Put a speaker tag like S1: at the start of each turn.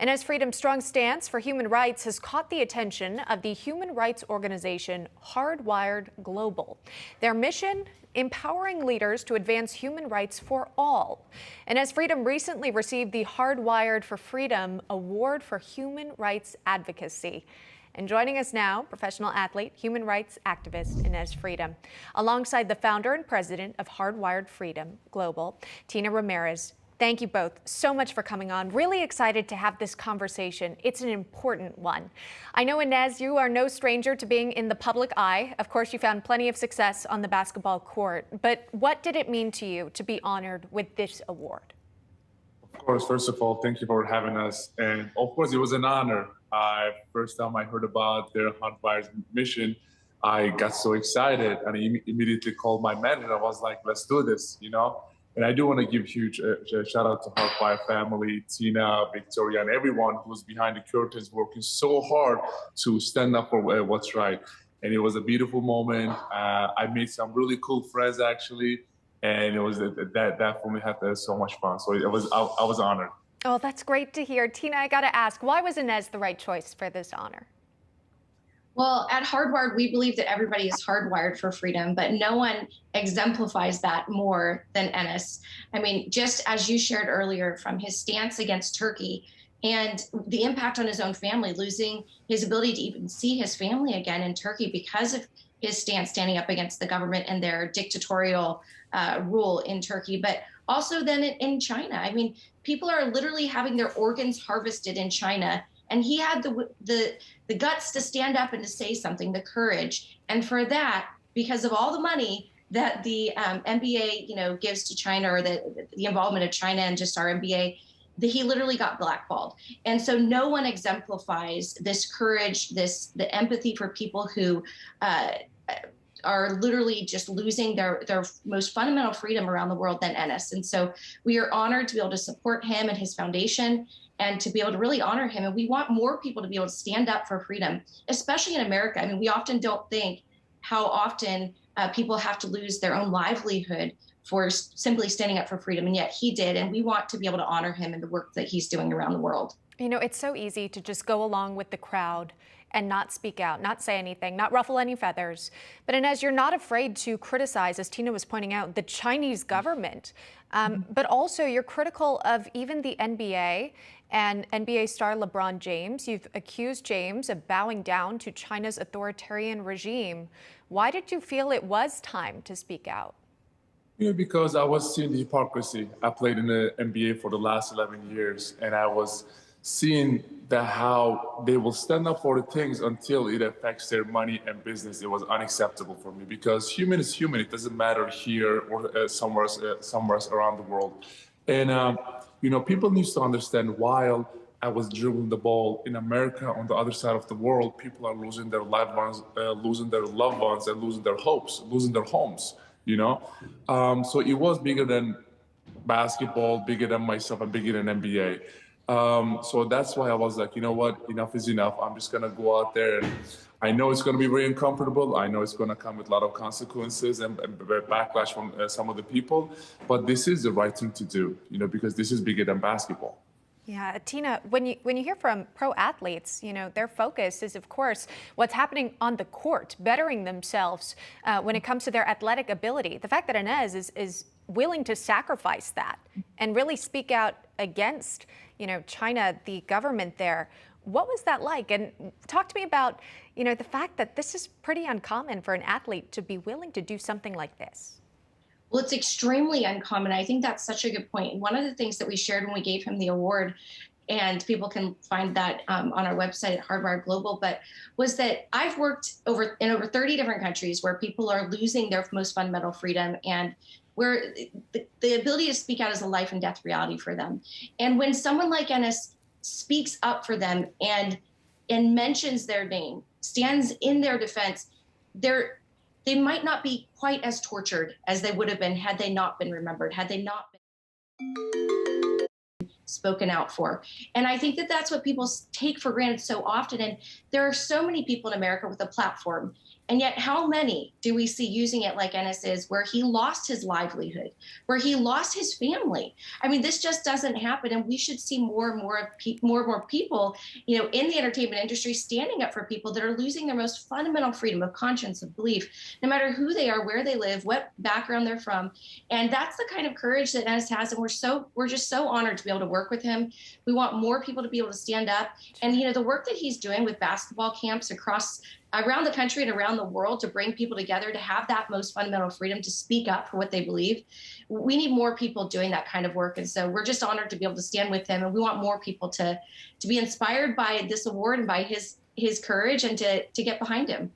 S1: And as Freedom's strong stance for human rights has caught the attention of the human rights organization Hardwired Global. Their mission, empowering leaders to advance human rights for all. And as Freedom recently received the Hardwired for Freedom Award for Human Rights Advocacy. And joining us now, professional athlete, human rights activist Inez Freedom, alongside the founder and president of Hardwired Freedom Global, Tina Ramirez. Thank you both so much for coming on. Really excited to have this conversation. It's an important one. I know, Inez, you are no stranger to being in the public eye. Of course, you found plenty of success on the basketball court. But what did it mean to you to be honored with this award?
S2: Of course, first of all, thank you for having us. And of course, it was an honor. First time I heard about their Hardwired mission, I got so excited and I immediately called my manager. I was like, let's do this, you know? And I do want to give huge shout out to Hardwired family, Tina, Victoria, and everyone who's behind the curtains working so hard to stand up for what's right. And it was a beautiful moment. I made some really cool friends actually. And it was that for me had so much fun. So I was honored.
S1: Oh, that's great to hear. Tina, I got to ask, why was Inez the right choice for this honor?
S3: Well, at Hardwired, we believe that everybody is hardwired for freedom, but no one exemplifies that more than Enes. I mean, just as you shared earlier, from his stance against Turkey and the impact on his own family, losing his ability to even see his family again in Turkey because of his stance standing up against the government and their dictatorial rule in Turkey, but also then in China. I mean, people are literally having their organs harvested in China. And he had the guts to stand up and to say something, the courage. And for that, because of all the money that the NBA, gives to China, or the involvement of China and just our NBA, he literally got blackballed. And so no one exemplifies this courage, the empathy for people who are literally just losing their most fundamental freedom around the world than Enes. And so we are honored to be able to support him and his foundation, and to be able to really honor him. And we want more people to be able to stand up for freedom, especially in America. I mean, we often don't think how often people have to lose their own livelihood for simply standing up for freedom, and yet he did. And we want to be able to honor him and the work that he's doing around the world.
S1: You know, it's so easy to just go along with the crowd and not speak out, not say anything, not ruffle any feathers. But Inez, you're not afraid to criticize, as Tina was pointing out, the Chinese government. But also you're critical of even the NBA and NBA star LeBron James. You've accused James of bowing down to China's authoritarian regime. Why did you feel it was time to speak out?
S2: Because I was seeing the hypocrisy. I played in the NBA for the last 11 years, and I was seeing how they will stand up for the things until it affects their money and business. It was unacceptable for me, because human is human. It doesn't matter here or somewhere around the world. And people need to understand, while I was dribbling the ball in America, on the other side of the world, people are losing their loved ones, and losing their hopes, losing their homes. So it was bigger than basketball, bigger than myself, and bigger than NBA. So that's why I was like, you know what, enough is enough. I'm just going to go out there. And I know it's going to be very uncomfortable. I know it's going to come with a lot of consequences and backlash from some of the people. But this is the right thing to do, because this is bigger than basketball.
S1: Yeah, Tina, when you hear from pro athletes, their focus is, of course, what's happening on the court, bettering themselves when it comes to their athletic ability. The fact that Inez is willing to sacrifice that and really speak out against, China, the government there. What was that like? And talk to me about, the fact that this is pretty uncommon for an athlete to be willing to do something like this.
S3: Well, it's extremely uncommon. I think that's such a good point. And one of the things that we shared when we gave him the award, and people can find that on our website at Hardwired Global, but was that I've worked in over 30 different countries where people are losing their most fundamental freedom, and where the ability to speak out is a life and death reality for them. And when someone like Enes speaks up for them and mentions their name, stands in their defense, they might not be quite as tortured as they would have been had they not been remembered, had they not been spoken out for. And I think that that's what people take for granted so often. And there are so many people in America with a platform. And yet, how many do we see using it like Ennis is, where he lost his livelihood, where he lost his family? I mean, this just doesn't happen, and we should see more and more people, in the entertainment industry standing up for people that are losing their most fundamental freedom of conscience, of belief, no matter who they are, where they live, what background they're from. And that's the kind of courage that Ennis has, and we're just so honored to be able to work with him. We want more people to be able to stand up, and the work that he's doing with basketball camps around the country and around the world to bring people together to have that most fundamental freedom to speak up for what they believe. We need more people doing that kind of work. And so we're just honored to be able to stand with him. And we want more people to be inspired by this award and by his courage and to get behind him.